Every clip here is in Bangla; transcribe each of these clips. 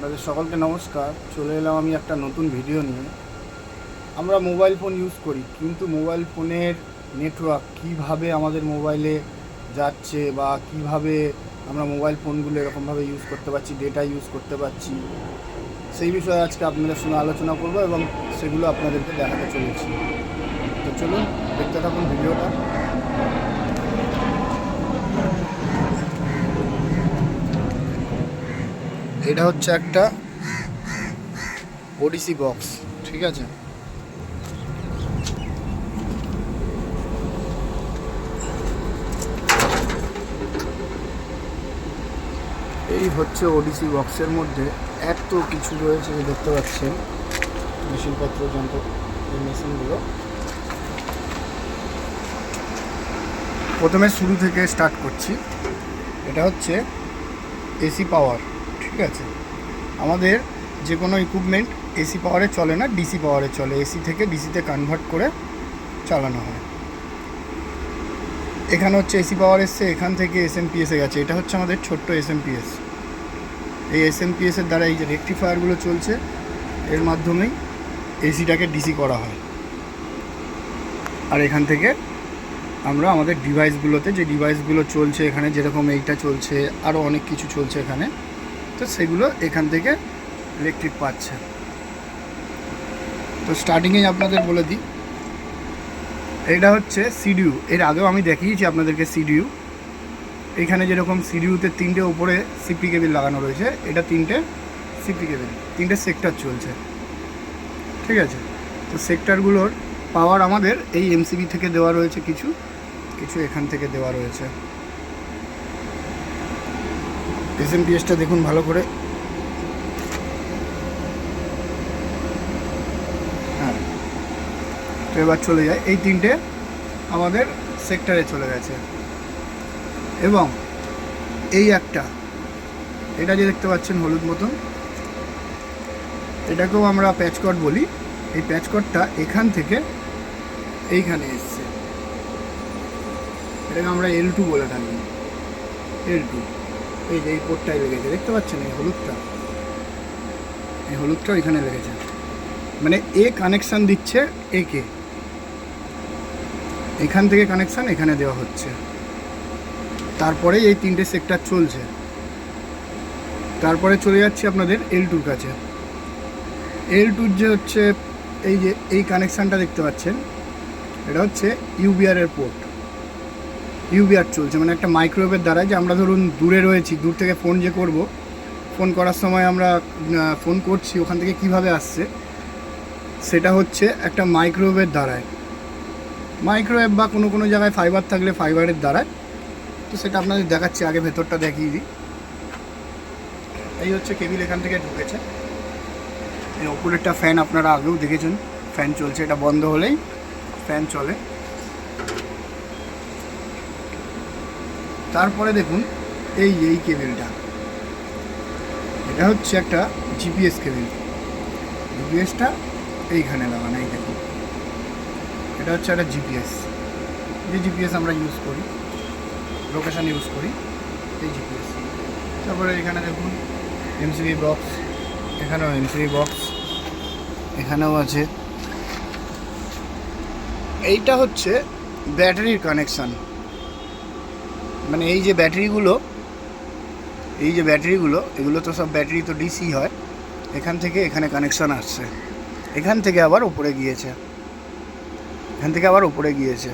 আপনাদের সকলকে নমস্কার। চলে এলাম আমি একটা নতুন ভিডিও নিয়ে। আমরা মোবাইল ফোন ইউজ করি, কিন্তু মোবাইল ফোনের নেটওয়ার্ক কিভাবে আমাদের মোবাইলে যাচ্ছে বা কিভাবে আমরা মোবাইল ফোনগুলো এরকমভাবে ইউজ করতে পারছি, ডেটা ইউজ করতে পারছি, সেই বিষয়ে আজকে আপনাদের সঙ্গে আলোচনা করব এবং সেগুলো আপনাদেরকে দেখাতে চলেছি। তো চলুন দেখতে থাকুন ভিডিওটা। এটা হচ্ছে একটা ওডিসি বক্স, ঠিক আছে। এই হচ্ছে ওডিসি বক্সের মধ্যে এত কিছু রয়েছে যে দেখতে পাচ্ছেন, মেশিনপত্র, যন্ত্র, এই মেশিনগুলো। প্রথমে শুরু থেকে স্টার্ট করছি। এটা হচ্ছে এসি পাওয়ার, ঠিক আছে। আমাদের যে কোনো ইকুইপমেন্ট এসি পাওয়ারে চলে না, ডিসি পাওয়ারে চলে। এসি থেকে ডিসিতে কনভার্ট করে চালানো হয়। এখানে হচ্ছে এসি পাওয়ার এসছে, এখান থেকে এসএমপিএসে গেছে। এটা হচ্ছে আমাদের ছোট্ট এসএমপিএস। এই এসএমপিএসের দ্বারা এই যে রেকটিফায়ারগুলো চলছে, এর মাধ্যমেই এসিটাকে ডিসি করা হয়। আর এখান থেকে আমরা আমাদের ডিভাইসগুলোতে যে ডিভাইসগুলো চলছে, এখানে যেরকম এইটা চলছে, আরও অনেক কিছু চলছে এখানে, তো সেগুলো এখান থেকে ইলেকট্রিক পাচ্ছে। তো স্টার্টিংয়েই আপনাদের বলে দিই, এটা হচ্ছে সিডিইউ। এর আগেও আমি দেখিয়েছি আপনাদেরকে সিডিইউ। এইখানে যেরকম সিডিইউতে তিনটে ওপরে সিপি কেবিল লাগানো রয়েছে, এটা তিনটে সিপি কেবিল, তিনটে সেক্টর চলছে, ঠিক আছে। তো সেক্টরগুলোর পাওয়ার আমাদের এই এমসিবি থেকে দেওয়া রয়েছে, কিছু কিছু এখান থেকে দেওয়া রয়েছে। এসএমপিএসটা দেখুন ভালো করে। হ্যাঁ, তো এবার চলে যায়, এই তিনটে আমাদের সেক্টরে চলে গেছে। এবং এই একটা, এটা যে দেখতে পাচ্ছেন হলুদ মতন, এটাকেও আমরা প্যাচকট বলি। এই প্যাচকটটা এখান থেকে এইখানে এসছে, এটাকে আমরা L2 বলে থাকি। L2 এই যে এই পোর্টটাই লেগেছে, দেখতে পাচ্ছেন এই হলুদটা, এই হলুদটা এখানে লেগেছে। মানে এ কানেকশান দিচ্ছে একে, এখান থেকে কানেকশান এখানে দেওয়া হচ্ছে। তারপরে এই তিনটে সেক্টর চলছে। তারপরে চলে যাচ্ছে আপনাদের L2-র কাছে। L2-র যে হচ্ছে এই যে এই কানেকশানটা দেখতে পাচ্ছেন, এটা হচ্ছে ইউবিআরের পোর্ট। ইউবিআর চলছে, মানে একটা মাইক্রোওয়েভের দ্বারা, যে আমরা ধরুন দূরে রয়েছি, দূর থেকে ফোন যে করব, ফোন করার সময় আমরা ফোন করছি, ওখান থেকে কিভাবে আসছে, সেটা হচ্ছে একটা মাইক্রোওয়েভের দ্বারায়। মাইক্রোওয়েভ বা কোনো কোনো জায়গায় ফাইবার থাকলে ফাইবারের দ্বারায়। তো সেটা আপনাদের দেখাচ্ছি, আগে ভেতরটা দেখিয়ে দিই। এই হচ্ছে কেবিল, এখান থেকে ঢুকেছে। এই ওপরেরটা ফ্যান আপনারা আগেও দেখেছেন, ফ্যান চলছে। এটা বন্ধ হলেই ফ্যান চলে। তারপরে দেখুন এই কেবিলটা, এটা হচ্ছে একটা জিপিএস কেবিল। জিপিএসটা এইখানে লাগানো, এই দেখুন, এটা হচ্ছে একটা জিপিএস। যে জিপিএস আমরা ইউজ করি, লোকেশান ইউজ করি, এই জিপিএস। তারপরে এখানে দেখুন এমসিবি বক্স, এখানেও এমসিবি বক্স, এখানেও আছে। এইটা হচ্ছে ব্যাটারির কানেকশান। মানে এই যে ব্যাটারিগুলো, এগুলো তো সব ব্যাটারি, তো ডিসি হয়। এখান থেকে এখানে কানেকশান আসছে, এখান থেকে আবার উপরে গিয়েছে,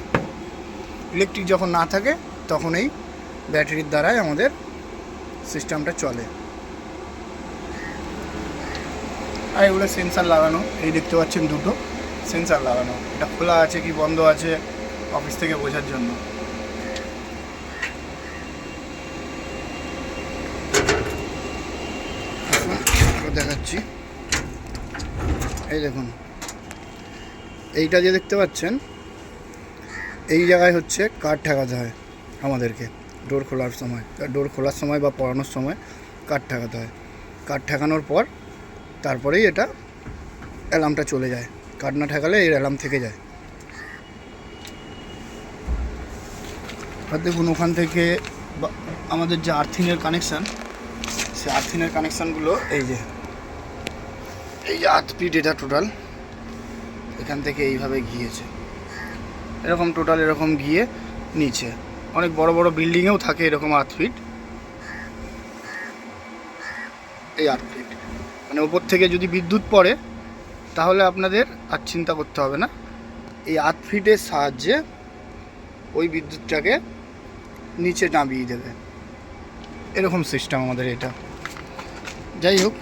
ইলেকট্রিক যখন না থাকে তখন এই ব্যাটারির দ্বারাই আমাদের সিস্টেমটা চলে। আর এগুলো সেন্সার লাগানো, এই দেখতে পাচ্ছেন দুটো সেন্সার লাগানো। এটা খোলা আছে কি বন্ধ আছে অফিস থেকে বোঝার জন্য। দেখাচ্ছি, এই দেখুন, এইটা যে দেখতে পাচ্ছেন, এই জায়গায় হচ্ছে কাঠ ঠেকাতে হয় আমাদেরকে ডোর খোলার সময় বা পড়ানোর সময় কাঠ ঠেকাতে হয়। কাঠ ঠেকানোর পর তারপরেই এটা অ্যালার্মটা চলে যায়। কাঠ না ঠেকালে এর অ্যালার্ম থেকে যায়। আর দেখুন ওখান থেকে আমাদের যে আর্থিংয়ের কানেকশান, সে আর্থিংয়ের কানেকশানগুলো এই যে এই 8 ফিট এটা টোটাল, এখান থেকে এইভাবে গিয়েছে, এরকম টোটাল এরকম গিয়ে নিচে। অনেক বড় বড় বিল্ডিংয়েও থাকে এরকম 8 ফিট। এই 8 ফিট মানে ওপর থেকে যদি বিদ্যুৎ পড়ে তাহলে আপনাদের আর চিন্তা করতে হবে না, এই 8 ফিটের সাহায্যে ওই বিদ্যুৎটাকে নিচে নামিয়ে দেবে, এরকম সিস্টেম আমাদের এটা। যাই হোক,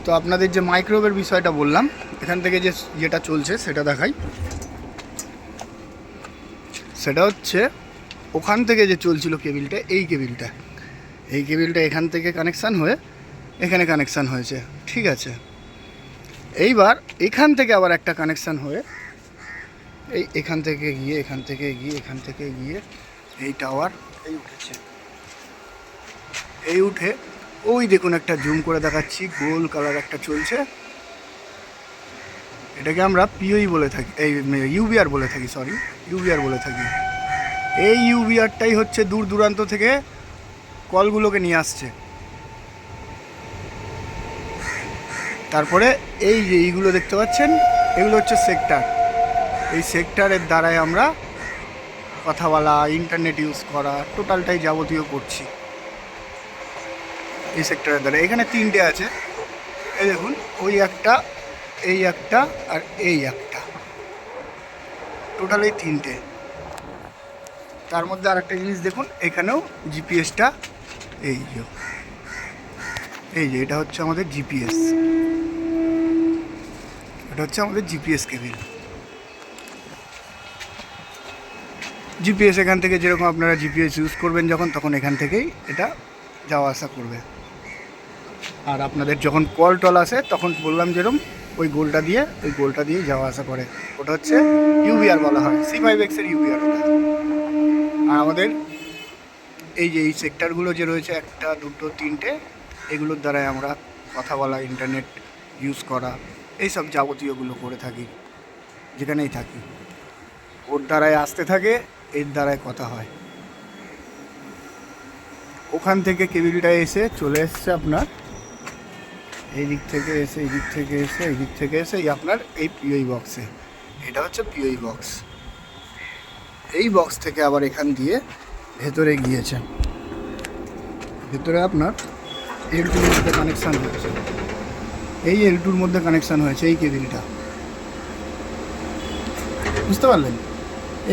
তো আপনাদের যে মাইক্রোওয়েভের বিষয়টা বললাম, এখান থেকে যেটা চলছে সেটা দেখাই। সেটা হচ্ছে ওখান থেকে যে চলছিল কেবিলটা, এই কেবিলটা এখান থেকে কানেকশান হয়ে এখানে কানেকশান হয়েছে, ঠিক আছে। এইবার এখান থেকে আবার একটা কানেকশান হয়ে এখান থেকে গিয়ে এই টাওয়ার এই উঠেছে। এই উঠে ওই দেখুন, একটা জুম করে দেখাচ্ছি, গোল কালার একটা চলছে, এটাকে আমরা পিওই বলে থাকি, এই ইউবিআর বলে থাকি, ইউবিআর বলে থাকি। এই ইউবিআরটাই হচ্ছে দূর দূরান্ত থেকে কলগুলোকে নিয়ে আসছে। তারপরে এই যে এইগুলো দেখতে পাচ্ছেন, এগুলো হচ্ছে সেক্টর। এই সেক্টরের দ্বারাই আমরা কথা বলা, ইন্টারনেট ইউজ করা, টোটালটাই যাবতীয় করছি এই সেক্টরের দ্বারা। এখানে 3টে আছে, এই দেখুন, ওই একটা, এই একটা আর এই একটা, টোটাল এই 3টে। তার মধ্যে আর একটা জিনিস দেখুন, এখানেও জিপিএসটা, এই যে এটা হচ্ছে আমাদের জিপিএস, এটা হচ্ছে আমাদের জিপিএস কেবিল। জিপিএস এখান থেকে, যেরকম আপনারা জিপিএস ইউজ করবেন যখন, তখন এখান থেকেই এটা যাওয়া আসা করবে। আর আপনাদের যখন কল টল আসে তখন বললাম যেরকম ওই গোলটা দিয়ে যাওয়া আসা করে, ওটা হচ্ছে ইউবিআর বলা হয়, C5X এর ইউবিআর ওটা। আর আমাদের এই যে এই সেক্টরগুলো যে রয়েছে, 1, 2, 3টে, এগুলোর দ্বারাই আমরা কথা বলা, ইন্টারনেট ইউজ করা, এইসব যাবতীয়গুলো করে থাকি, যেখানেই থাকি। ওর দ্বারাই আসতে থাকে, এর দ্বারাই কথা হয়। ওখান থেকে কেবিলটা এসে চলে এসছে আপনার এই দিক থেকে এসে, এই দিক থেকে এসে এই আপনার এই পিওই বক্সে। এটা হচ্ছে পিওই বক্স। এই বক্স থেকে আবার এখান দিয়ে ভেতরে গিয়েছে, ভেতরে আপনার L2-র মধ্যে কানেকশান হয়েছে। এই L2-র মধ্যে কানেকশান হয়েছে এই কেবিলটা, বুঝতে পারলেন?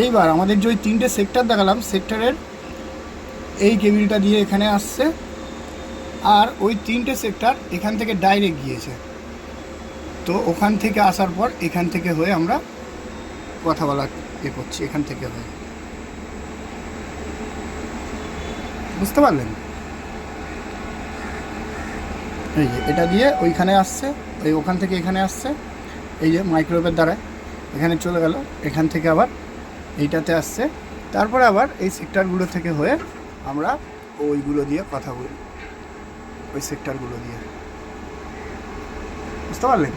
এইবার আমাদের যে ওই 3টে সেক্টর দেখালাম, সেক্টরের এই কেবিলটা দিয়ে এখানে আসছে, আর ওই 3টে সেক্টর এখান থেকে ডাইরেক্ট গিয়েছে। তো ওখান থেকে আসার পর এখান থেকে হয়ে আমরা কথা বলা করছি, এখান থেকে হয়ে, বুঝতে পারলেন? এই যে এটা দিয়ে ওইখানে আসছে, ওখান থেকে এখানে আসছে, এই যে মাইক্রোওয়েভের দ্বারা এখানে চলে গেল, এখান থেকে আবার এইটাতে আসছে, তারপরে আবার এই সেক্টরগুলো থেকে হয়ে আমরা ওইগুলো দিয়ে কথা বলি, ওই সেক্টরগুলো দিয়ে, বুঝতে পারলেন?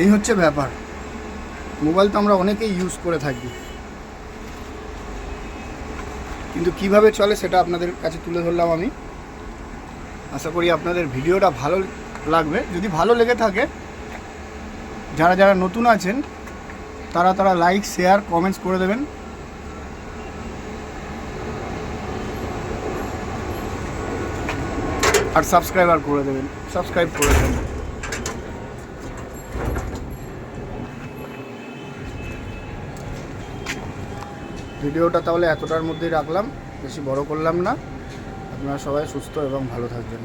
এই হচ্ছে ব্যাপার। মোবাইল তো আমরা অনেকেই ইউজ করে থাকি, কিন্তু কিভাবে চলে সেটা আপনাদের কাছে তুলে ধরলাম আমি। আশা করি আপনাদের ভিডিওটা ভালো লাগবে। যদি ভালো লেগে থাকে, যারা নতুন আছেন তারা লাইক, শেয়ার, কমেন্টস করে দেবেন। আর সাবস্ক্রাইব করে দেবেন। ভিডিওটা তাহলে এতটার মধ্যেই রাখলাম, বেশি বড় করলাম না। আপনারা সবাই সুস্থ এবং ভালো থাকবেন।